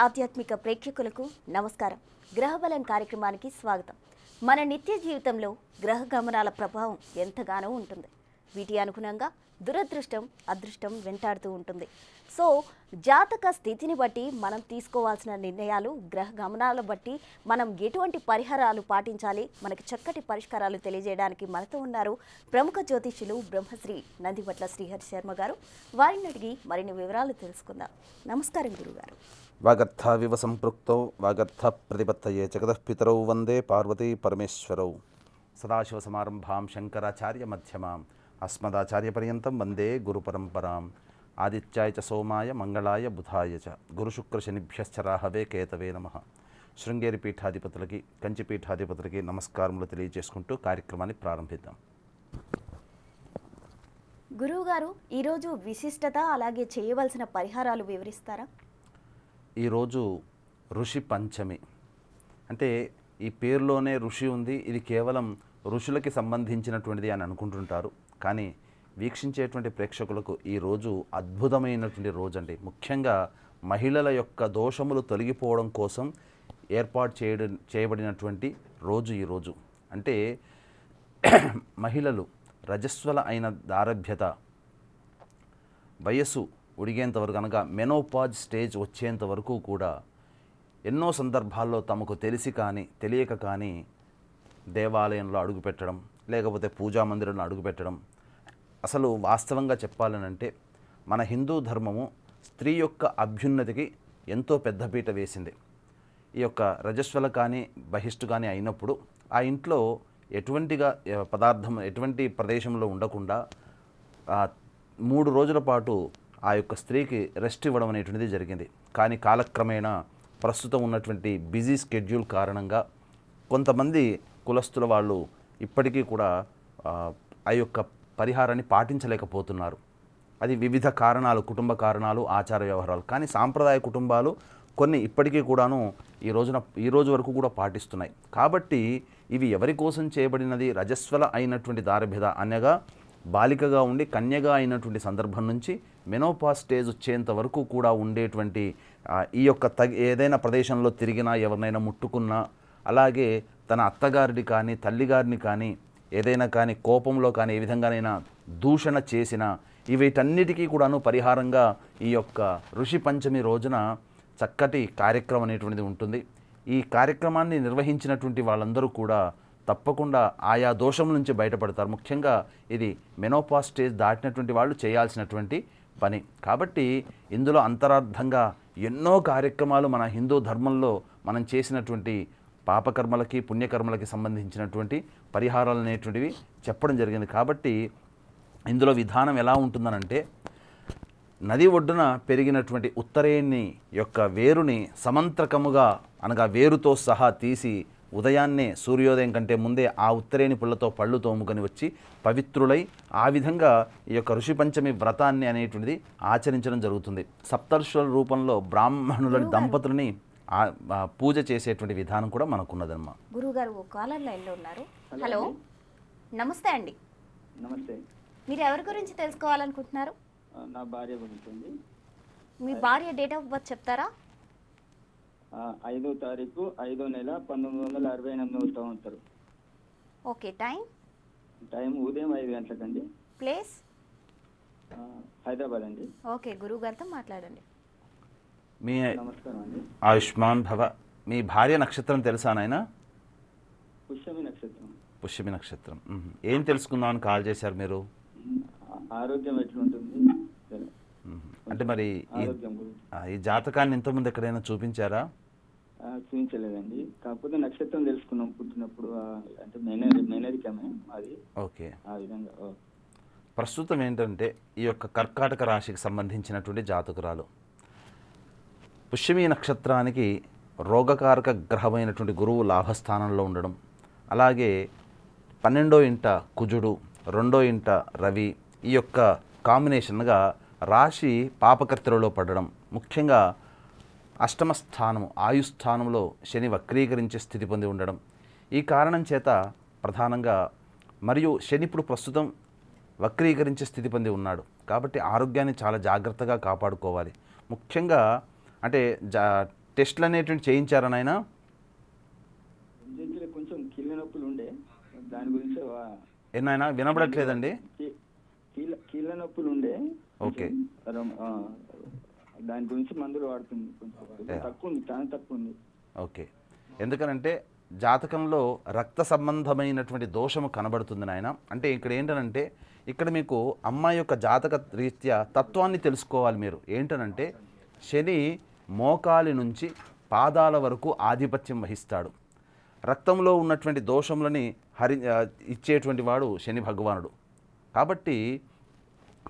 ఆధ్యాత్మిక ప్రేక్షకులకు నమస్కారం. గ్రహబలం కార్యక్రమానికి స్వాగతం. మన నిత్య జీవితంలో గ్రహ గమనాల ప్రభావం ఎంతగానో ఉంటుంది. వీటి అనుగుణంగా దురదృష్టం, అదృష్టం వెంటాడుతూ ఉంటుంది. సో జాతక స్థితిని బట్టి మనం తీసుకోవాల్సిన నిర్ణయాలు, గ్రహ గమనాల బట్టి మనం ఎటువంటి పరిహారాలు పాటించాలి, మనకి చక్కటి పరిష్కారాలు తెలియజేయడానికి మనతో ఉన్నారు ప్రముఖ జ్యోతిష్యులు బ్రహ్మశ్రీ నందివట్ల శ్రీహరి శర్మ గారు. వారిని అడిగి మరిన్ని వివరాలు తెలుసుకుందాం. నమస్కారం గురుగారు. వాగర్థావివ సంపృక్తౌ వాగర్థ ప్రతిపత్తయే జగదఃపితరౌ వందే పార్వతీ పరమేశ్వరౌ. సదాశివసమారంభాం శంకరాచార్య మధ్యమాం అస్మదాచార్యపర్యంతం వందే గురుపరంపరాం. ఆదిత్యాయ చ సోమాయ మంగళాయ బుధాయ చ గురుశుక్రశనిభ్యశ్చ రాహవే కేతవే నమః. శృంగేరి పీఠాధిపతులకి, కంచి పీఠాధిపతులకి నమస్కారములు తెలియజేసుకుంటూ కార్యక్రమాన్ని ప్రారంభిద్దాం. గురువుగారు, ఈరోజు విశిష్టత అలాగే చేయవలసిన పరిహారాలు వివరిస్తారా? ఈరోజు ఋషి పంచమి. అంటే ఈ పేరులోనే ఋషి ఉంది, ఇది కేవలం ఋషులకి సంబంధించినటువంటిది అని అనుకుంటుంటారు. కానీ వీక్షించేటువంటి ప్రేక్షకులకు ఈరోజు అద్భుతమైనటువంటి రోజు అండి. ముఖ్యంగా మహిళల యొక్క దోషములు తొలగిపోవడం కోసం ఏర్పాటు చేయబడినటువంటి రోజు ఈరోజు. అంటే మహిళలు రజస్వల అయిన దారభ్యత, వయస్సు ఉడిగేంత వరకు అనగా మెనోపాజ్ స్టేజ్ వచ్చేంత వరకు కూడా ఎన్నో సందర్భాల్లో తమకు తెలిసి కానీ తెలియక కానీ దేవాలయంలో అడుగుపెట్టడం, లేకపోతే పూజా మందిరంలో అడుగుపెట్టడం. అసలు వాస్తవంగా చెప్పాలనంటే మన హిందూ ధర్మము స్త్రీ యొక్క అభ్యున్నతికి ఎంతో పెద్దపీట వేసింది. ఈ యొక్క రజస్వల కానీ బహిష్టు కానీ అయినప్పుడు ఆ ఇంట్లో ఎటువంటిగా పదార్థం ఎటువంటి ప్రదేశంలో ఉండకుండా 3 రోజుల పాటు ఆ యొక్క స్త్రీకి రెస్ట్ ఇవ్వడం అనేటువంటిది జరిగింది. కానీ కాలక్రమేణా ప్రస్తుతం ఉన్నటువంటి బిజీ స్కెడ్యూల్ కారణంగా కొంతమంది కులస్తుల వాళ్ళు ఇప్పటికీ కూడా ఆ యొక్క పరిహారాన్ని పాటించలేకపోతున్నారు. అది వివిధ కారణాలు, కుటుంబ కారణాలు, ఆచార వ్యవహారాలు. కానీ సాంప్రదాయ కుటుంబాలు కొన్ని ఇప్పటికీ కూడాను ఈ రోజు వరకు కూడా పాటిస్తున్నాయి. కాబట్టి ఇవి ఎవరి కోసం చేయబడినది? రజస్వల అయినటువంటి దారభ్యత అనగా బాలికగా ఉండి కన్యగా అయినటువంటి సందర్భం నుంచి మెనోపాజ్ స్టేజ్ వచ్చేంత వరకు కూడా ఉండేటువంటి ఈ యొక్క ఏదైనా ప్రదేశంలో తిరిగినా, ఎవరినైనా ముట్టుకున్నా, అలాగే తన అత్తగారిని కానీ తల్లిగారిని కానీ ఏదైనా కానీ కోపంలో కానీ ఏ విధంగానైనా దూషణ చేసినా వీటన్నిటికీ కూడాను పరిహారంగా ఈ యొక్క ఋషి పంచమి రోజున చక్కటి కార్యక్రమం అనేటువంటిది ఉంటుంది. ఈ కార్యక్రమాన్ని నిర్వహించినటువంటి వాళ్ళందరూ కూడా తప్పకుండా ఆయా దోషం నుంచి బయటపడతారు. ముఖ్యంగా ఇది మెనోపాజ్ స్టేజ్ దాటినటువంటి వాళ్ళు చేయాల్సినటువంటి పని. కాబట్టి ఇందులో అంతరార్థంగా ఎన్నో కార్యక్రమాలు మన హిందూ ధర్మంలో మనం చేసినటువంటి పాపకర్మలకి, పుణ్యకర్మలకి సంబంధించినటువంటి పరిహారాలు అనేటువంటివి చెప్పడం జరిగింది. కాబట్టి ఇందులో విధానం ఎలా ఉంటుందనంటే, నది ఒడ్డున పెరిగినటువంటి ఉత్తరేణి యొక్క వేరుని సమంత్రకముగా అనగా వేరుతో సహా తీసి ఉదయాన్నే సూర్యోదయం కంటే ముందే ఆ ఉత్తరేణి పుల్లతో పళ్ళు తోముకొని వచ్చి పవిత్రులై ఆ విధంగా ఈ యొక్క ఋషి పంచమి వ్రతాన్ని అనేటువంటిది ఆచరించడం జరుగుతుంది. సప్తర్షుల రూపంలో బ్రాహ్మణులని దంపతులని పూజ చేసేటువంటి విధానం కూడా మనకున్నదమ్మా. గురువుగారు ఓ కాలర్ లైన్లో ఉన్నారు. హలో, నమస్తే అండి. నమస్తే. మీరు ఎవరి గురించి తెలుసుకోవాలనుకుంటున్నారు? నా భార్య గురించి. మీ భార్య డేట్ ఆఫ్ బర్త్ చెప్తారా? 5వ తారీఖు 5వ నెల 1968 సంవత్సరం. ఓకే. టైం ఉదయం 5 గంటలకండి. ప్లేస్ హైదరాబాద్ అండి. ఓకే, గురువు గారితో మాట్లాడండి. మీ నమస్కారం అండి. ఆయుష్మాన్ భవ. మీ భార్య నక్షత్రం తెలుసా నాయన? పుష్యమి నక్షత్రం. పుష్యమి నక్షత్రం. ఏం తెలుసుకుందామని కాల్ చేశారు మీరు? ఆరోగ్యం ఎట్లుంటుంది అంటే మరి ఈ జాతకాన్ని ఇంతకుముందు ఎక్కడైనా చూపించారా? చూపించలేదండి. కాకపోతే నక్షత్రం తెలుసుకున్నాం పుట్టినప్పుడు. అంటే మేనరికమే అది. ఓకే. ఆ విధంగా ప్రస్తుతం ఏంటంటే ఈ యొక్క కర్కాటక రాశికి సంబంధించినటువంటి జాతకురాలు. పుష్యమి నక్షత్రానికి రోగకారక గ్రహమైనటువంటి గురువు లాభస్థానంలో ఉండడం, అలాగే 12వ ఇంట కుజుడు, 2వ ఇంట రవి, ఈ యొక్క కాంబినేషన్గా రాశి పాపకర్తెలలో పడడం, ముఖ్యంగా అష్టమ స్థానము ఆయుస్థానంలో శని వక్రీకరించే స్థితి పొంది ఉండడం. ఈ కారణం చేత ప్రధానంగా మరియు శని ఇప్పుడు ప్రస్తుతం వక్రీకరించే స్థితి పొంది ఉన్నాడు. కాబట్టి ఆరోగ్యాన్ని చాలా జాగ్రత్తగా కాపాడుకోవాలి. ముఖ్యంగా అంటే టెస్టులు అనేటువంటి చేయించారా నాయన? కొంచెం కీళ్ళ నొప్పులు ఉండే, దాని గురించి ఏనాయన వినబడట్లేదండి. కీళ్ళ నొప్పులు ఉండే. ఓకే. దాని గురించి మందులు వాడుతుంది. కొంచెం తక్కువ ఉంది, చాలా తక్కువ ఉంది. ఓకే. ఎందుకనంటే జాతకంలో రక్త సంబంధమైనటువంటి దోషము కనబడుతుంది నాయన. అంటే ఇక్కడ ఏంటనంటే ఇక్కడ మీకు అమ్మాయి యొక్క జాతక రీత్యా తత్వాన్ని తెలుసుకోవాలి మీరు. ఏంటనంటే శని మోకాలి నుంచి పాదాల వరకు ఆధిపత్యం వహిస్తాడు. రక్తంలో ఉన్నటువంటి దోషములని ఇచ్చేటువంటి వాడు శని భగవానుడు. కాబట్టి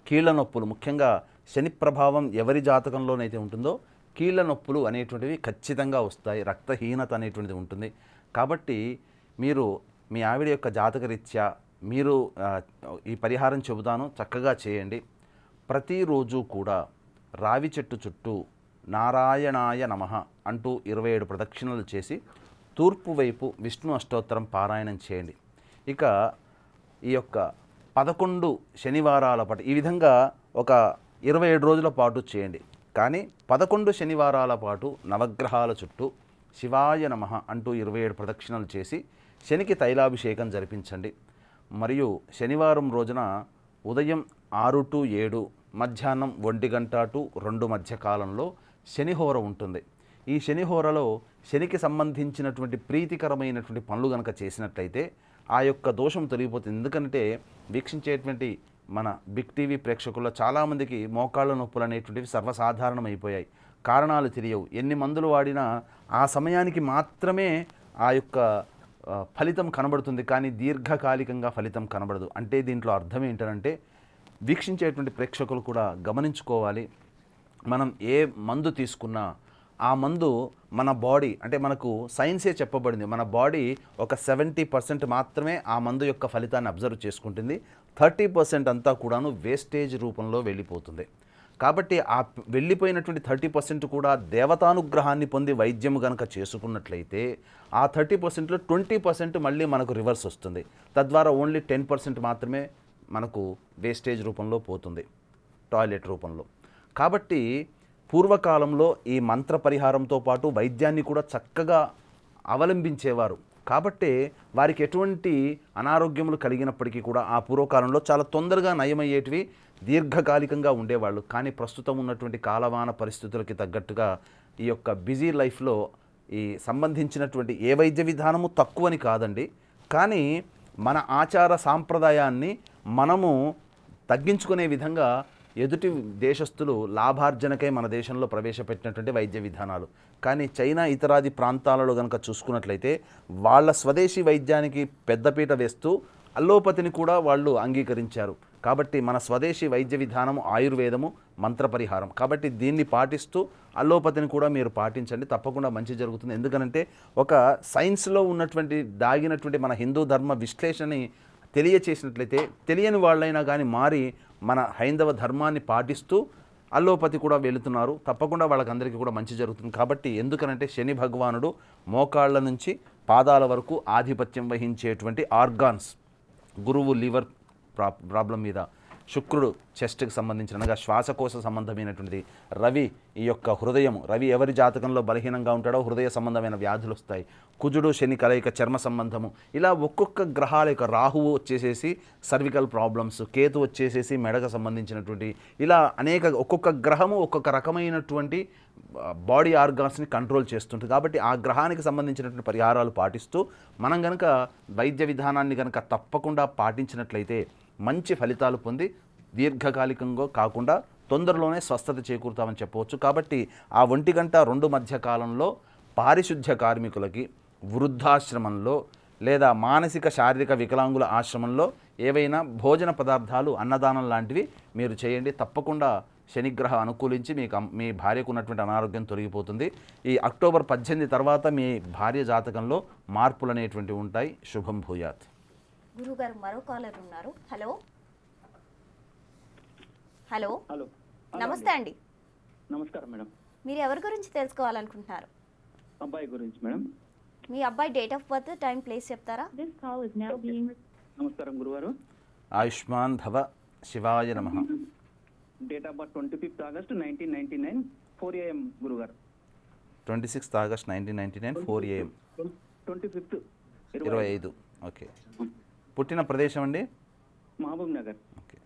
కీళ్ళ నొప్పులు, ముఖ్యంగా శని ప్రభావం ఎవరి జాతకంలోనైతే ఉంటుందో కీళ్ళ నొప్పులు అనేటువంటివి ఖచ్చితంగా వస్తాయి. రక్తహీనత అనేటువంటిది ఉంటుంది. కాబట్టి మీరు మీ ఆవిడ యొక్క జాతకరీత్యా మీరు ఈ పరిహారం చెబుతాను, చక్కగా చేయండి. ప్రతిరోజు కూడా రావి చెట్టు చుట్టూ నారాయణాయ నమః అంటూ 27 ప్రదక్షిణలు చేసి తూర్పు వైపు విష్ణు అష్టోత్తరం పారాయణం చేయండి. ఇక ఈ యొక్క 11 శనివారాల పాటు ఈ విధంగా ఒక 27 రోజుల పాటు చేయండి. కానీ 11 శనివారాల పాటు నవగ్రహాల చుట్టూ శివాయ నమః అంటూ 27 ప్రదక్షిణలు చేసి శనికి తైలాభిషేకం జరిపించండి. మరియు శనివారం రోజున ఉదయం 6 to 7, మధ్యాహ్నం 1 గంట to 2 మధ్య కాలంలో శనిహోర ఉంటుంది. ఈ శనిహోరలో శనికి సంబంధించినటువంటి ప్రీతికరమైనటువంటి పనులు కనుక చేసినట్లయితే ఆ యొక్క దోషం తొలగిపోతుంది. ఎందుకంటే వీక్షించేటువంటి మన బిగ్ టీవీ ప్రేక్షకుల్లో చాలామందికి మోకాళ్ళ నొప్పులు అనేటువంటివి సర్వసాధారణమైపోయాయి. కారణాలు తెలియవు. ఎన్ని మందులు వాడినా ఆ సమయానికి మాత్రమే ఆ యొక్క ఫలితం కనబడుతుంది, కానీ దీర్ఘకాలికంగా ఫలితం కనబడదు. అంటే దీంట్లో అర్థం ఏంటంటే వీక్షించేటువంటి ప్రేక్షకులు కూడా గమనించుకోవాలి. మనం ఏ మందు తీసుకున్నా ఆ మందు మన బాడీ, అంటే మనకు సైన్సే చెప్పబడింది, మన బాడీ ఒక 70% మాత్రమే ఆ మందు యొక్క ఫలితాన్ని అబ్జర్వ్ చేసుకుంటుంది. 30% అంతా కూడాను వేస్టేజ్ రూపంలో వెళ్ళిపోతుంది. కాబట్టి ఆ వెళ్ళిపోయినటువంటి 30% కూడా దేవతానుగ్రహాన్ని పొంది వైద్యము కనుక చేసుకున్నట్లయితే ఆ 30%లో 20% మళ్ళీ మనకు రివర్స్ వస్తుంది. తద్వారా ఓన్లీ 10% మాత్రమే మనకు వేస్టేజ్ రూపంలో పోతుంది, టాయిలెట్ రూపంలో. కాబట్టి పూర్వకాలంలో ఈ మంత్ర పరిహారంతో పాటు వైద్యాన్ని కూడా చక్కగా అవలంబించేవారు. కాబట్టి వారికి ఎటువంటి అనారోగ్యములు కలిగినప్పటికీ కూడా ఆ పూర్వకాలంలో చాలా తొందరగా నయమయ్యేటివి, దీర్ఘకాలికంగా ఉండేవాళ్ళు. కానీ ప్రస్తుతం ఉన్నటువంటి కాలమాన పరిస్థితులకి తగ్గట్టుగా ఈ యొక్క బిజీ లైఫ్లో ఈ సంబంధించినటువంటి ఏ వైద్య విధానము తక్కువని కాదండి, కానీ మన ఆచార సాంప్రదాయాన్ని మనము తగ్గించుకునే విధంగా ఎదుటి దేశస్తులు లాభార్జనకై మన దేశంలో ప్రవేశపెట్టినటువంటి వైద్య విధానాలు. కానీ చైనా ఇతరాది ప్రాంతాలలో కనుక చూసుకున్నట్లయితే వాళ్ళ స్వదేశీ వైద్యానికి పెద్దపీట వేస్తూ అల్లోపతిని కూడా వాళ్ళు అంగీకరించారు. కాబట్టి మన స్వదేశీ వైద్య విధానము ఆయుర్వేదము, మంత్ర పరిహారం. కాబట్టి దీన్ని పాటిస్తూ అల్లోపతిని కూడా మీరు పాటించండి, తప్పకుండా మంచి జరుగుతుంది. ఎందుకనంటే ఒక సైన్స్లో ఉన్నటువంటి దాగినటువంటి మన హిందూ ధర్మ విశ్లేషణని తెలియచేసినట్లయితే తెలియని వాళ్ళైనా కానీ మారి మన హైందవ ధర్మాన్ని పాటిస్తూ అల్లోపతి కూడా వెళుతున్నారు. తప్పకుండా వాళ్ళకందరికీ కూడా మంచి జరుగుతుంది. కాబట్టి ఎందుకనంటే శని భగవానుడు మోకాళ్ళ నుంచి పాదాల వరకు ఆధిపత్యం వహించేటువంటి ఆర్గాన్స్, గురువు లివర్ ప్రాబ్లం మీద, శుక్రుడు చెస్ట్కి సంబంధించిన అనగా శ్వాసకోశ సంబంధమైనటువంటిది, రవి ఈ యొక్క హృదయము, రవి ఎవరి జాతకంలో బలహీనంగా ఉంటాడో హృదయ సంబంధమైన వ్యాధులు వస్తాయి, కుజుడు శని కలయిక చర్మ సంబంధము, ఇలా ఒక్కొక్క గ్రహాల యొక్క రాహువు వచ్చేసేసి సర్వికల్ ప్రాబ్లమ్స్, కేతు వచ్చేసేసి మెడకు సంబంధించినటువంటి, ఇలా అనేక ఒక్కొక్క గ్రహము ఒక్కొక్క రకమైనటువంటి బాడీ ఆర్గాన్స్ని కంట్రోల్ చేస్తుంటుంది. కాబట్టి ఆ గ్రహానికి సంబంధించినటువంటి పరిహారాలు పాటిస్తూ మనం కనుక వైద్య విధానాన్ని కనుక తప్పకుండా పాటించినట్లయితే మంచి ఫలితాలు పొంది దీర్ఘకాలికంగా కాకుండా తొందరలోనే స్వస్థత చేకూరుతామని చెప్పవచ్చు. కాబట్టి ఆ 1 గంట 2 మధ్య కాలంలో పారిశుద్ధ్య కార్మికులకి, వృద్ధాశ్రమంలో లేదా మానసిక శారీరక వికలాంగుల ఆశ్రమంలో ఏవైనా భోజన పదార్థాలు, అన్నదానం లాంటివి మీరు చేయండి. తప్పకుండా శనిగ్రహ అనుకూలించి మీ భార్యకు ఉన్నటువంటి అనారోగ్యం తొలగిపోతుంది. ఈ అక్టోబర్ 18 తర్వాత మీ భార్య జాతకంలో మార్పులు అనేటువంటివి ఉంటాయి. శుభం భూయాత్. గురుగారు మరో కాలర్ ఉన్నారు. హలో హలో హలో, నమస్తే అండి. నమస్కారం మేడం. మీరు ఎవరి గురించి తెలుసుకోవాలనుకుంటున్నారు? అబ్బాయి గురించి మేడం. మీ అబ్బాయి date of birth, time, place చెప్తారా? నమస్కారం గురువారు. ఆయుష్మాన్ భవ, శివాయ నమః. Date of birth 25th August 1999, 4 AM గురుగారు. 26th August 1999 4 AM 25th 25. Okay. పుట్టిన ప్రదేశం అండి? మహబూబ్ నగర్. ఓకే.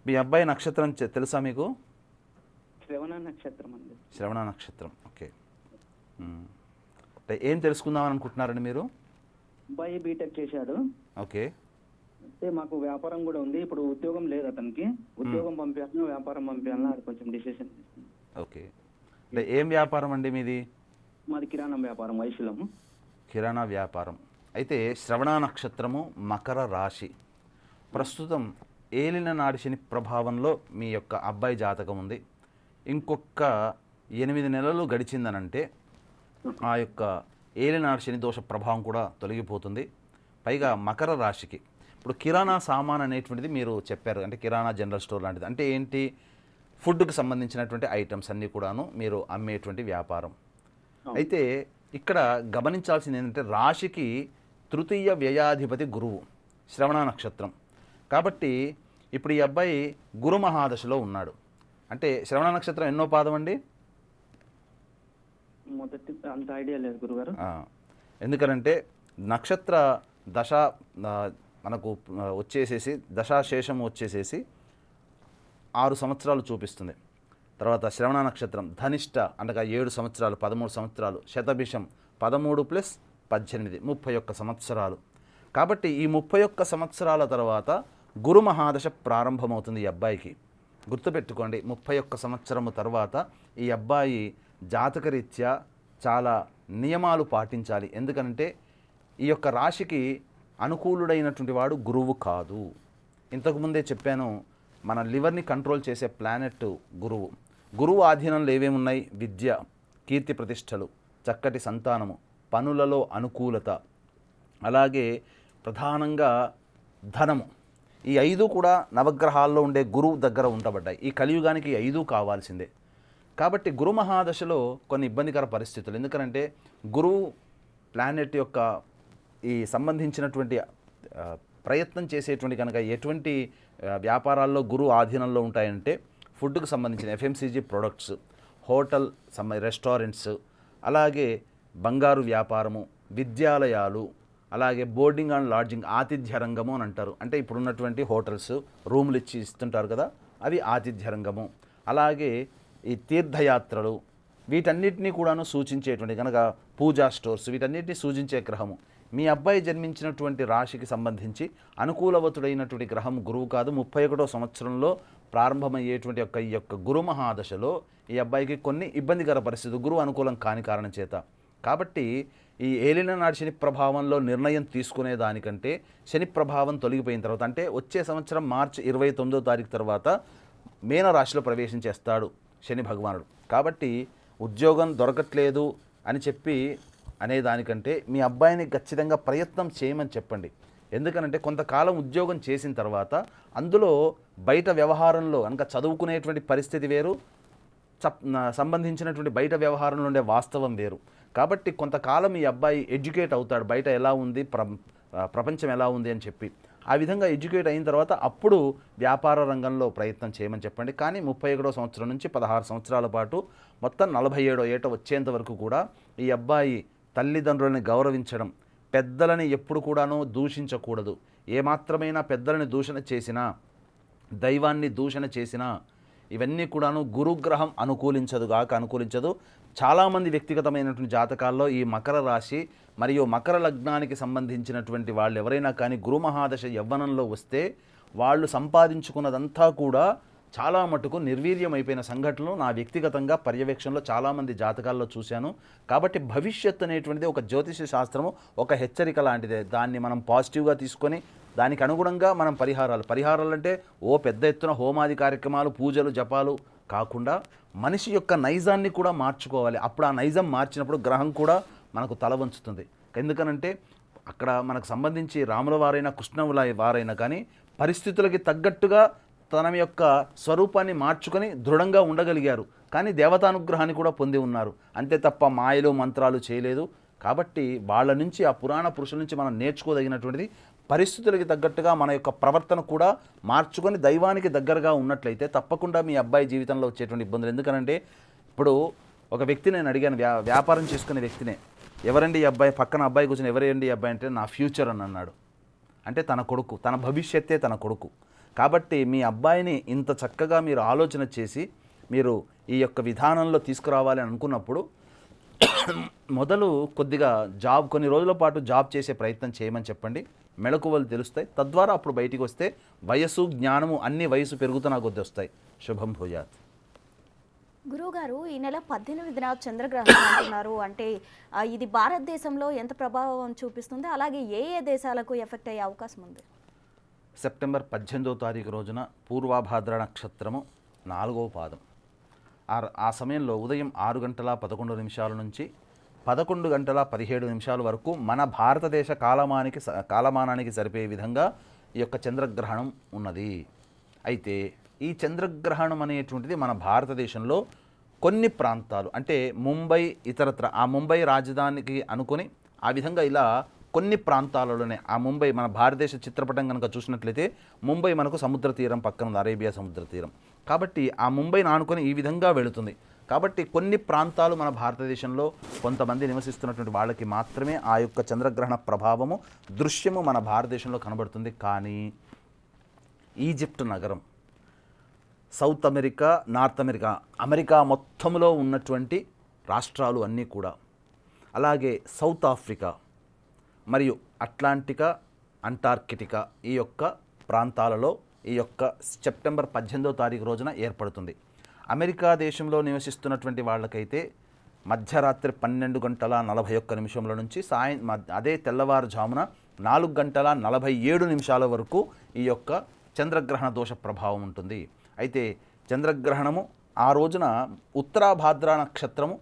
మీ అబ్బాయి నక్షత్రం తెలుసా మీకు? శ్రవణ నక్షత్రం అండి. శ్రవణ నక్షత్రం. ఓకే. అంటే ఏం తెలుసుకుందామని అనుకుంటున్నారండి మీరు? అబ్బాయి బీటెక్ చేశాడు. ఓకే. అంటే మాకు వ్యాపారం కూడా ఉంది. ఇప్పుడు ఉద్యోగం లేదు అతనికి. ఉద్యోగం పంపించాను, వ్యాపారం పంపించాను. అది కొంచెం డిసిషన్. ఓకే. అంటే ఏం వ్యాపారం అండి మీది? మాది కిరాణా వ్యాపారం, వైశ్యులము. కిరాణా వ్యాపారం. అయితే శ్రవణ నక్షత్రము, మకర రాశి. ప్రస్తుతం ఏలిన నాడి శని ప్రభావంలో మీ యొక్క అబ్బాయి జాతకం ఉంది. ఇంకొక 8 నెలలు గడిచిందనంటే ఆ యొక్క ఏలినాడు శని దోష ప్రభావం కూడా తొలగిపోతుంది. పైగా మకర రాశికి ఇప్పుడు కిరాణా సామాన్ అనేటువంటిది మీరు చెప్పారు, అంటే కిరాణా జనరల్ స్టోర్ లాంటిది. అంటే ఏంటి? ఫుడ్కి సంబంధించినటువంటి ఐటమ్స్ అన్నీ కూడాను మీరు అమ్మేటువంటి వ్యాపారం. అయితే ఇక్కడ గమనించాల్సింది ఏంటంటే రాశికి తృతీయ వ్యయాధిపతి గురువు, శ్రవణ నక్షత్రం. కాబట్టి ఇప్పుడు ఈ అబ్బాయి గురు మహాదశలో ఉన్నాడు. అంటే శ్రవణ నక్షత్రం ఎన్నో పాదం అండి? మొదటి అంత ఐడియా లేదు గురుగారు. ఎందుకనంటే నక్షత్ర దశ మనకు వచ్చేసేసి దశాశేషం వచ్చేసేసి 6 సంవత్సరాలు చూపిస్తుంది. తర్వాత శ్రవణ నక్షత్రం ధనిష్ట అనగా 7 సంవత్సరాలు, 13 సంవత్సరాలు, శతభిషం 13 + 18 31 సంవత్సరాలు. కాబట్టి ఈ 31 సంవత్సరాల తర్వాత గురు మహాదశ ప్రారంభమవుతుంది ఈ అబ్బాయికి. గుర్తుపెట్టుకోండి, 31 సంవత్సరము తర్వాత ఈ అబ్బాయి జాతకరీత్యా చాలా నియమాలు పాటించాలి. ఎందుకంటే ఈ యొక్క రాశికి అనుకూలుడైనటువంటి వాడు గురువు కాదు. ఇంతకుముందే చెప్పాను, మన లివర్ని కంట్రోల్ చేసే ప్లానెట్ గురువు. గురువు ఆధీనంలో ఏమేమి ఉన్నాయి? విద్య, కీర్తి ప్రతిష్టలు, చక్కటి సంతానము, పనులలో అనుకూలత, అలాగే ప్రధానంగా ధనము. ఈ 5 కూడా నవగ్రహాల్లో ఉండే గురువు దగ్గర ఉండబడ్డాయి. ఈ కలియుగానికి 5 కావాల్సిందే. కాబట్టి గురు మహాదశలో కొన్ని ఇబ్బందికర పరిస్థితులు. ఎందుకంటే గురువు ప్లానెట్ యొక్క ఈ సంబంధించినటువంటి ప్రయత్నం చేసేటువంటి కనుక ఎటువంటి వ్యాపారాల్లో గురువు ఆధీనంలో ఉంటాయంటే ఫుడ్కు సంబంధించిన FMCG ప్రొడక్ట్స్, హోటల్ రెస్టారెంట్స్, అలాగే బంగారు వ్యాపారము, విద్యాలయాలు, అలాగే బోర్డింగ్ అండ్ లాడ్జింగ్, ఆతిథ్య రంగము అని అంటారు. అంటే ఇప్పుడున్నటువంటి హోటల్స్ రూములు ఇస్తుంటారు కదా, అవి ఆతిథ్య రంగము. అలాగే ఈ తీర్థయాత్రలు, వీటన్నిటినీ కూడాను సూచించేటువంటి కనుక పూజా స్టోర్స్, వీటన్నిటిని సూచించే గ్రహము. మీ అబ్బాయి జన్మించినటువంటి రాశికి సంబంధించి అనుకూలవతుడైనటువంటి గ్రహం గురువు కాదు. 31వ సంవత్సరంలో ప్రారంభమయ్యేటువంటి ఈ యొక్క గురు మహాదశలో ఈ అబ్బాయికి కొన్ని ఇబ్బందికర పరిస్థితులు, గురువు అనుకూలం కాని కారణం చేత. కాబట్టి ఈ ఏలిన నాటి శని ప్రభావంలో నిర్ణయం తీసుకునే దానికంటే శని ప్రభావం తొలగిపోయిన తర్వాత, అంటే వచ్చే సంవత్సరం మార్చి 29వ తారీఖు తర్వాత మీనరాశిలో ప్రవేశించేస్తాడు శని భగవానుడు. కాబట్టి ఉద్యోగం దొరకట్లేదు అని చెప్పి అనేదానికంటే మీ అబ్బాయిని ఖచ్చితంగా ప్రయత్నం చేయమని చెప్పండి. ఎందుకనంటే కొంతకాలం ఉద్యోగం చేసిన తర్వాత అందులో బయట వ్యవహారంలో కనుక చదువుకునేటువంటి పరిస్థితి వేరు, సంబంధించినటువంటి బయట వ్యవహారంలో ఉండే వాస్తవం వేరు. కాబట్టి కొంతకాలం ఈ అబ్బాయి ఎడ్యుకేట్ అవుతాడు, బయట ఎలా ఉంది, ప్రపంచం ఎలా ఉంది అని చెప్పి. ఆ విధంగా ఎడ్యుకేట్ అయిన తర్వాత అప్పుడు వ్యాపార రంగంలో ప్రయత్నం చేయమని చెప్పండి. కానీ 31వ సంవత్సరం నుంచి 16 సంవత్సరాల పాటు మొత్తం 47వ ఏట వచ్చేంత వరకు కూడా ఈ అబ్బాయి తల్లిదండ్రులని గౌరవించడం, పెద్దలని ఎప్పుడు కూడాను దూషించకూడదు. ఏమాత్రమైనా పెద్దలని దూషణ చేసినా, దైవాన్ని దూషణ చేసినా ఇవన్నీ కూడాను గురుగ్రహం అనుకూలించదు. చాలామంది వ్యక్తిగతమైనటువంటి జాతకాల్లో ఈ మకర రాశి మరియు మకర లగ్నానికి సంబంధించినటువంటి వాళ్ళు ఎవరైనా కానీ గురు మహాదశ యవ్వనంలో వస్తే వాళ్ళు సంపాదించుకున్నదంతా కూడా చాలా మటుకు నిర్వీర్యమైపోయిన సంఘటనలు నా వ్యక్తిగతంగా పర్యవేక్షణలో చాలామంది జాతకాల్లో చూశాను. కాబట్టి భవిష్యత్తు అనేటువంటిది ఒక జ్యోతిష శాస్త్రము ఒక హెచ్చరిక లాంటిదే. దాన్ని మనం పాజిటివ్గా తీసుకొని దానికి అనుగుణంగా మనం పరిహారాలు అంటే పెద్ద ఎత్తున హోమాది కార్యక్రమాలు, పూజలు, జపాలు కాకుండా మనిషి యొక్క నైజాన్ని కూడా మార్చుకోవాలి. అప్పుడు ఆ నైజం మార్చినప్పుడు గ్రహం కూడా మనకు తల వంచుతుంది. ఎందుకనంటే అక్కడ మనకు సంబంధించి రాముల వారైనా కృష్ణుల వారైనా కానీ పరిస్థితులకి తగ్గట్టుగా తన యొక్క స్వరూపాన్ని మార్చుకొని దృఢంగా ఉండగలిగారు. కానీ దేవతానుగ్రహాన్ని కూడా పొంది ఉన్నారు. అంతే తప్ప మాయలు మంత్రాలు చేయలేదు. కాబట్టి వాళ్ళ నుంచి, ఆ పురాణ పురుషుల నుంచి మనం నేర్చుకోదగినటువంటిది పరిస్థితులకి తగ్గట్టుగా మన యొక్క ప్రవర్తన కూడా మార్చుకొని దైవానికి దగ్గరగా ఉన్నట్లయితే తప్పకుండా మీ అబ్బాయి జీవితంలో వచ్చేటువంటి ఇబ్బందులు. ఎందుకనంటే ఇప్పుడు ఒక వ్యక్తి నేను అడిగాను, వ్యాపారం చేసుకునే వ్యక్తినే, ఎవరండి ఈ అబ్బాయి, పక్కన అబ్బాయి కూర్చొని ఎవరండి ఈ అబ్బాయి అంటే నా ఫ్యూచర్ అని అన్నాడు. అంటే తన కొడుకు, తన భవిష్యత్తే తన కొడుకు. కాబట్టి మీ అబ్బాయిని ఇంత చక్కగా మీరు ఆలోచన చేసి మీరు ఈ యొక్క విధానంలో తీసుకురావాలి అని అనుకున్నప్పుడు మొదలు కొద్దిగా కొన్ని రోజుల పాటు జాబ్ చేసే ప్రయత్నం చేయమని చెప్పండి. మెళకువలు తెలుస్తాయి. తద్వారా అప్పుడు బయటికి వస్తే వయస్సు, జ్ఞానము అన్ని వయసు పెరుగుతున్న కొద్ది వస్తాయి. శుభం భూయాత్. గురువుగారు, ఈ నెల 18న చంద్రగ్రహణం అంటున్నారు. అంటే ఇది భారతదేశంలో ఎంత ప్రభావం చూపిస్తుంది, అలాగే ఏ ఏ దేశాలకు ఎఫెక్ట్ అయ్యే అవకాశం ఉంది? సెప్టెంబర్ 18వ తారీఖు రోజున పూర్వభాద్ర నక్షత్రము 4వ పాదం. ఆ సమయంలో ఉదయం 6:11 నుంచి 11:17 వరకు మన భారతదేశ కాలమానానికి సరిపోయే విధంగా ఈ యొక్క చంద్రగ్రహణం ఉన్నది. అయితే ఈ చంద్రగ్రహణం అనేటువంటిది మన భారతదేశంలో కొన్ని ప్రాంతాలు, అంటే ముంబై ఇతరత్ర, ఆ ముంబై రాజధానికి అనుకొని ఆ విధంగా ఇలా కొన్ని ప్రాంతాలలోనే, ఆ ముంబై మన భారతదేశ చిత్రపటం కనుక చూసినట్లయితే ముంబై మనకు సముద్ర తీరం పక్కన ఉంది, అరేబియా సముద్ర తీరం. కాబట్టి ఆ ముంబైని ఆనుకొని ఈ విధంగా వెళుతుంది. కాబట్టి కొన్ని ప్రాంతాలు మన భారతదేశంలో కొంతమంది నివసిస్తున్నటువంటి వాళ్ళకి మాత్రమే ఆ యొక్క చంద్రగ్రహణ ప్రభావము, దృశ్యము మన భారతదేశంలో కనబడుతుంది. కానీ ఈజిప్ట్ నగరం, south America, north America, America మొత్తంలో ఉన్నటువంటి రాష్ట్రాలు అన్నీ కూడా, అలాగే సౌత్ ఆఫ్రికా మరియు అట్లాంటికా, అంటార్కిటికా, ఈ యొక్క ప్రాంతాలలో ఈ యొక్క సెప్టెంబర్ 18వ తారీఖు రోజున ఏర్పడుతుంది. అమెరికా దేశంలో నివసిస్తున్నటువంటి వాళ్ళకైతే మధ్యరాత్రి 12:41 నుంచి అదే తెల్లవారుజామున 4:47 వరకు ఈ యొక్క చంద్రగ్రహణ దోష ప్రభావం ఉంటుంది. అయితే చంద్రగ్రహణము ఆ రోజున ఉత్తరాభాద్ర నక్షత్రము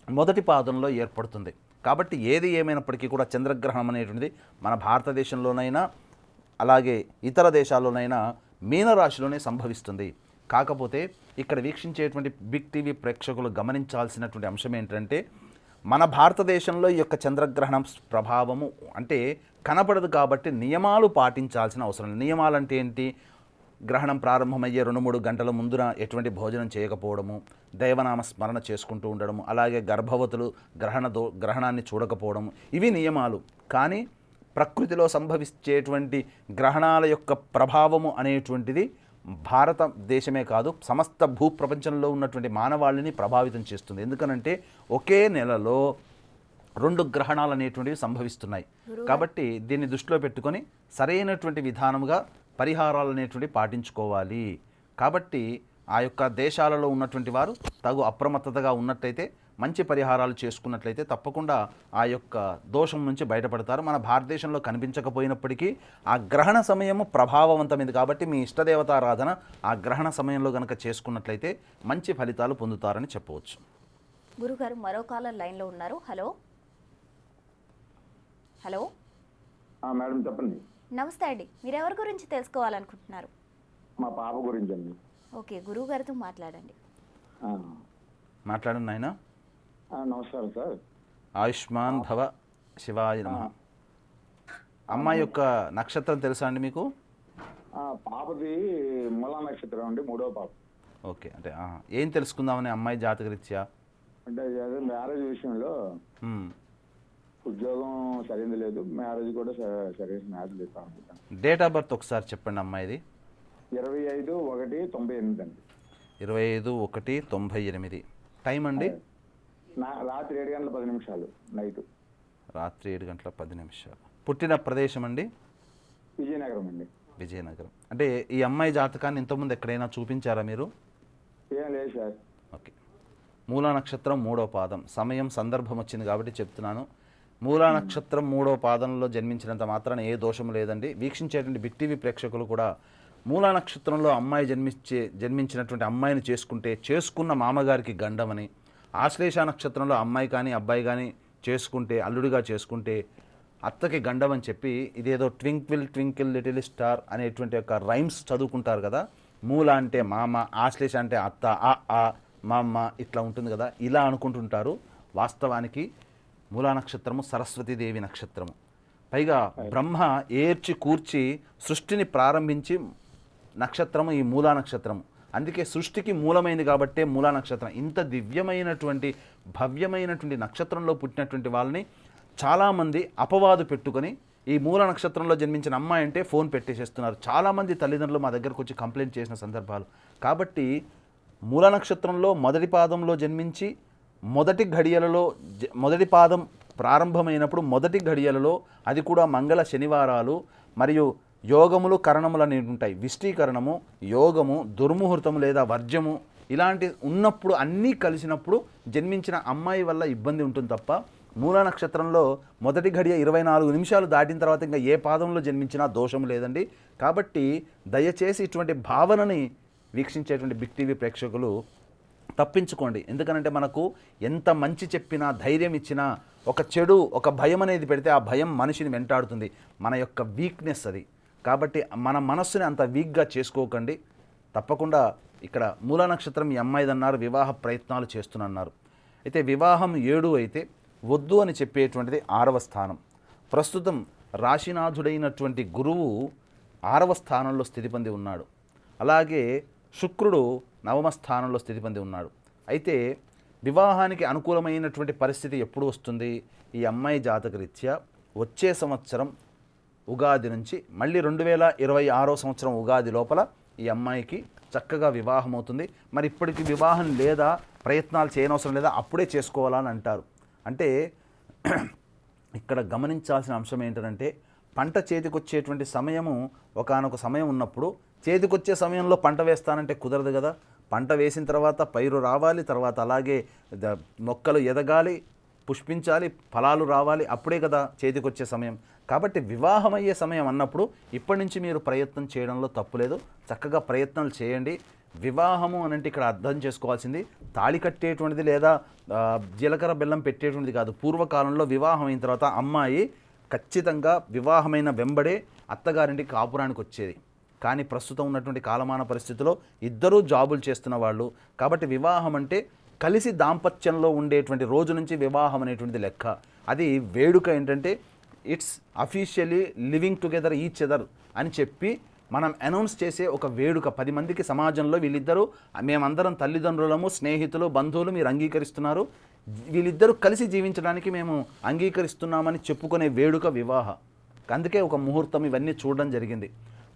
మొదటి పాదంలో ఏర్పడుతుంది. కాబట్టి ఏది ఏమైనప్పటికీ కూడా చంద్రగ్రహణం అనేటువంటిది మన భారతదేశంలోనైనా అలాగే ఇతర దేశాల్లోనైనా మీనరాశిలోనే సంభవిస్తుంది. కాకపోతే ఇక్కడ వీక్షించేటువంటి బిగ్ టీవీ ప్రేక్షకులు గమనించాల్సినటువంటి అంశం ఏంటంటే, మన భారతదేశంలో ఈ యొక్క చంద్రగ్రహణం ప్రభావము అంటే కనపడదు కాబట్టి నియమాలు పాటించాల్సిన అవసరం లేదు. నియమాలంటే ఏంటి? గ్రహణం ప్రారంభమయ్యే 2-3 గంటల ముందున ఎటువంటి భోజనం చేయకపోవడము, దైవనామ స్మరణ చేసుకుంటూ ఉండడము, అలాగే గర్భవతులు గ్రహణాన్ని చూడకపోవడము, ఇవి నియమాలు. కానీ ప్రకృతిలో సంభవించేటువంటి గ్రహణాల యొక్క ప్రభావము అనేటువంటిది భారతదేశమే కాదు, సమస్త భూప్రపంచంలో ఉన్నటువంటి మానవాళిని ప్రభావితం చేస్తుంది. ఎందుకనంటే ఒకే నెలలో 2 గ్రహణాలు అనేటువంటివి సంభవిస్తున్నాయి. కాబట్టి దీన్ని దృష్టిలో పెట్టుకొని సరైనటువంటి విధానముగా పరిహారాలు అనేటువంటివి పాటించుకోవాలి. కాబట్టి ఆ యొక్క దేశాలలో ఉన్నటువంటి వారు తగు అప్రమత్తతగా ఉన్నట్లయితే, మంచి పరిహారాలు చేసుకున్నట్లయితే తప్పకుండా ఆ యొక్క దోషం నుంచి బయటపడతారు. మన భారతదేశంలో కనిపించకపోయినప్పటికీ ఆ గ్రహణ సమయము ప్రభావవంతమైంది కాబట్టి మీ ఇష్టదేవతారాధన ఆ గ్రహణ సమయంలో కనుక చేసుకున్నట్లయితే మంచి ఫలితాలు పొందుతారని చెప్పవచ్చు. గురుగారు, మరో కాలర్ లైన్లో ఉన్నారు. హలో హలో మేడం చెప్పండి. నమస్తే అండి, మీరు ఎవరి గురించి తెలుసుకోవాలనుకుంటున్నారు? మా పాప గురించి అండి. ఓకే, గురువు గారితో మాట్లాడండి. మాట్లాడండి నాయన. నమస్కారం సార్. ఆయుష్మాన్ భవ, శివాయ నమః. అమ్మాయి యొక్క నక్షత్రం తెలుసా అండి మీకు? పాపది మూలా నక్షత్రం అండి, 3వ పాప. ఓకే, అంటే ఏం తెలుసుకుందామని అమ్మాయి జాతకరీత్యా? అంటే మ్యారేజ్ విషయంలో ఉద్యోగం సరైనది లేదు, మ్యారేజ్ కూడా సరైన మ్యారేజ్ లేదు అనుకుంటాను. డేట్ ఆఫ్ బర్త్ ఒకసారి చెప్పండి అమ్మాయిది. 25/1/98 అండి. 25/1/98. టైం అండి? రాత్రి 7:10 నైట్. రాత్రి 7:10. పుట్టిన ప్రదేశం అండి? విజయనగరం అండి. విజయనగరం. అంటే ఈ అమ్మాయి జాతకాన్ని ఇంతకుముందు ఎక్కడైనా చూపించారా మీరు? ఏం లేదు సార్. ఓకే. మూలా నక్షత్రం 3వ పాదం. సమయం సందర్భం వచ్చింది కాబట్టి చెప్తున్నాను. మూలా నక్షత్రం 3వ పాదంలో జన్మించినంత మాత్రాన ఏ దోషము లేదండి. వీక్షించేటువంటి బిగ్ టీవీ ప్రేక్షకులు కూడా మూలా నక్షత్రంలో అమ్మాయి జన్మించినటువంటి అమ్మాయిని చేసుకున్న మామగారికి గండమని, ఆశ్లేష నక్షత్రంలో అమ్మాయి కానీ అబ్బాయి కానీ చేసుకుంటే, అల్లుడిగా చేసుకుంటే అత్తకి గండం అని చెప్పి ఇదేదో ట్వింకిల్ ట్వింకిల్ లిటిల్ స్టార్ అనేటువంటి యొక్క రైమ్స్ చదువుకుంటారు కదా. మూల అంటే మామ, ఆశ్లేష అంటే అత్త, మా అమ్మ ఇట్లా ఉంటుంది కదా, ఇలా అనుకుంటుంటారు. వాస్తవానికి మూలా నక్షత్రము సరస్వతీదేవి నక్షత్రము. పైగా బ్రహ్మ ఏర్చి కూర్చి సృష్టిని ప్రారంభించి నక్షత్రము ఈ మూలా నక్షత్రము. అందుకే సృష్టికి మూలమైంది కాబట్టే మూలా నక్షత్రం. ఇంత దివ్యమైనటువంటి భవ్యమైనటువంటి నక్షత్రంలో పుట్టినటువంటి వాళ్ళని చాలామంది అపవాదు పెట్టుకొని ఈ మూల నక్షత్రంలో జన్మించిన అమ్మాయి అంటే ఫోన్ పెట్టేసేస్తున్నారు. చాలామంది తల్లిదండ్రులు మా దగ్గరకు వచ్చి కంప్లైంట్ చేసిన సందర్భాలు. కాబట్టి మూల నక్షత్రంలో మొదటి పాదంలో జన్మించి మొదటి ఘడియలలో మొదటి పాదం ప్రారంభమైనప్పుడు మొదటి ఘడియలలో అది కూడా మంగళ శనివారాలు మరియు యోగములు కరణములు అనేవి ఉంటాయి. విష్టీకరణము, యోగము, దుర్ముహూర్తము లేదా వర్జము ఇలాంటి ఉన్నప్పుడు అన్నీ కలిసినప్పుడు జన్మించిన అమ్మాయి వల్ల ఇబ్బంది ఉంటుంది తప్ప మూలా నక్షత్రంలో మొదటి ఘడియ 24 నిమిషాలు దాటిన తర్వాత ఇంకా ఏ పాదంలో జన్మించినా దోషం లేదండి. కాబట్టి దయచేసి ఇటువంటి భావనని వీక్షించేటువంటి బిగ్ టీవీ ప్రేక్షకులు తప్పించుకోండి. ఎందుకనంటే మనకు ఎంత మంచి చెప్పినా ధైర్యం ఇచ్చినా ఒక చెడు ఒక భయం అనేది పెడితే ఆ భయం మనిషిని వెంటాడుతుంది. మన యొక్క వీక్నెస్ అది. కాబట్టి మన మనస్సుని అంత వీక్గా చేసుకోకండి. తప్పకుండా ఇక్కడ మూలా నక్షత్రం ఈ అమ్మాయిదన్నారు, వివాహ ప్రయత్నాలు చేస్తున్నారు. అయితే వివాహం 7 అయితే వద్దు అని చెప్పేటువంటిది 6వ స్థానం. ప్రస్తుతం రాశినాథుడైనటువంటి గురువు 6వ స్థానంలో స్థితి పొంది ఉన్నాడు. అలాగే శుక్రుడు 9వ స్థానంలో స్థితి పొంది ఉన్నాడు. అయితే వివాహానికి అనుకూలమైనటువంటి పరిస్థితి ఎప్పుడు వస్తుంది? ఈ అమ్మాయి జాతకరీత్యా వచ్చే సంవత్సరం ఉగాది నుంచి మళ్ళీ 2026వ సంవత్సరం ఉగాది లోపల ఈ అమ్మాయికి చక్కగా వివాహం అవుతుంది. మరి ఇప్పటికి వివాహం లేదా, ప్రయత్నాలు చేయనవసరం లేదా, అప్పుడే చేసుకోవాలని అంటారు. అంటే ఇక్కడ గమనించాల్సిన అంశం ఏంటంటే పంట చేతికొచ్చేటువంటి సమయము ఒకానొక సమయం ఉన్నప్పుడు చేతికొచ్చే సమయంలో పంట వేస్తానంటే కుదరదు కదా. పంట వేసిన తర్వాత పైరు రావాలి, తర్వాత అలాగే మొక్కలు ఎదగాలి, పుష్పించాలి, ఫలాలు రావాలి, అప్పుడే కదా చేతికొచ్చే సమయం. కాబట్టి వివాహం అయ్యే సమయం అన్నప్పుడు ఇప్పటి నుంచి మీరు ప్రయత్నం చేయడంలో తప్పులేదు. చక్కగా ప్రయత్నాలు చేయండి. వివాహము అనంటే ఇక్కడ అర్థం చేసుకోవాల్సింది తాళి కట్టేటువంటిది లేదా జీలకర్ర బెల్లం పెట్టేటువంటిది కాదు. పూర్వకాలంలో వివాహం అయిన తర్వాత అమ్మాయి ఖచ్చితంగా వివాహమైన వెంబడే అత్తగారింటికి కాపురానికి వచ్చేది. కానీ ప్రస్తుతం ఉన్నటువంటి కాలమాన పరిస్థితుల్లో ఇద్దరూ జాబులు చేస్తున్న వాళ్ళు. కాబట్టి వివాహం అంటే కలిసి దాంపత్యంలో ఉండేటువంటి రోజు నుంచి వివాహం అనేటువంటిది లెక్క. అది వేడుక ఏంటంటే it's officially living together each other అని చెప్పి మనం అనౌన్స్ చేసే ఒక వేడుక. 10 మందికి సమాజంలో వీళ్ళిద్దరూ మేమందరం తల్లిదండ్రులము, స్నేహితులు, బంధువులు, మీరు అంగీకరిస్తున్నారు, వీళ్ళిద్దరూ కలిసి జీవించడానికి మేము అంగీకరిస్తున్నామని చెప్పుకునే వేడుక వివాహ. అందుకే ఒక ముహూర్తం ఇవన్నీ చూడడం జరిగింది.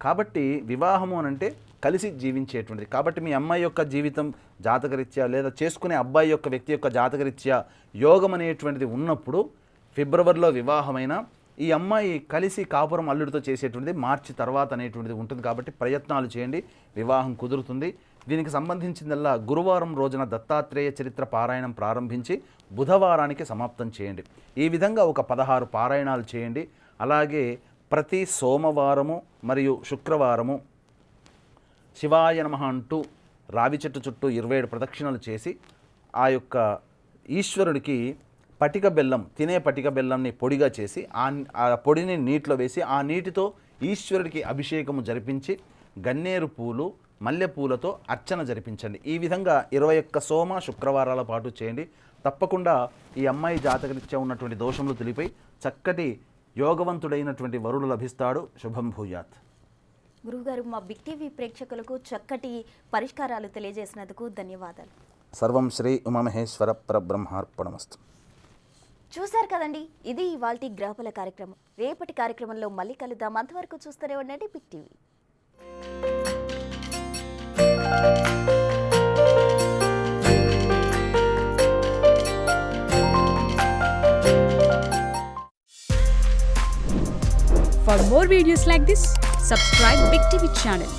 కాబట్టి వివాహము అనంటే కలిసి జీవించేటువంటిది. కాబట్టి మీ అమ్మాయి యొక్క జీవితం జాతకరీత్యా లేదా చేసుకునే అబ్బాయి యొక్క వ్యక్తి యొక్క జాతకరీత్యా యోగం అనేటువంటిది ఉన్నప్పుడు ఫిబ్రవరిలో వివాహమైన ఈ అమ్మాయి కలిసి కాపురం అల్లుడితో చేసేటువంటిది మార్చి తర్వాత అనేటువంటిది ఉంటుంది. కాబట్టి ప్రయత్నాలు చేయండి, వివాహం కుదురుతుంది. దీనికి సంబంధించిందల్లా గురువారం రోజున దత్తాత్రేయ చరిత్ర పారాయణం ప్రారంభించి బుధవారానికి సమాప్తం చేయండి. ఈ విధంగా ఒక 16 పారాయణాలు చేయండి. అలాగే ప్రతి సోమవారము మరియు శుక్రవారము శివాయ నమః అంటూ రావి చెట్టు చుట్టూ 27 ప్రదక్షిణలు చేసి ఆ యొక్క ఈశ్వరుడికి పటిక బెల్లం, తినే పటిక బెల్లంని పొడిగా చేసి ఆ పొడిని నీటిలో వేసి ఆ నీటితో ఈశ్వరుడికి అభిషేకము జరిపించి గన్నేరు పూలు, మల్లెపూలతో అర్చన జరిపించండి. ఈ విధంగా 21 సోమ శుక్రవారాల పాటు చేయండి. తప్పకుండా ఈ అమ్మాయి జాతకరీత్యా ఉన్నటువంటి దోషములు తెలిపై చక్కటి యోగవంతుడైనటువంటి వరుడు లభిస్తాడు. శుభం భూయాత్. గురువుగారు, మా బిగ్ టీవీ ప్రేక్షకులకు చక్కటి పరిష్కారాలు తెలియజేసినందుకు ధన్యవాదాలు. సర్వం శ్రీ ఉమామహేశ్వర పరబ్రహ్మార్పణమస్తు. చూశారు కదండి, ఇది ఇవాల్టి గ్రహబల కార్యక్రమం. రేపటి కార్యక్రమంలో మళ్ళీ కలుద్దాం. అంతవరకు చూస్తూనే ఉండండి big TV. For more videos like this, subscribe Big TV channel.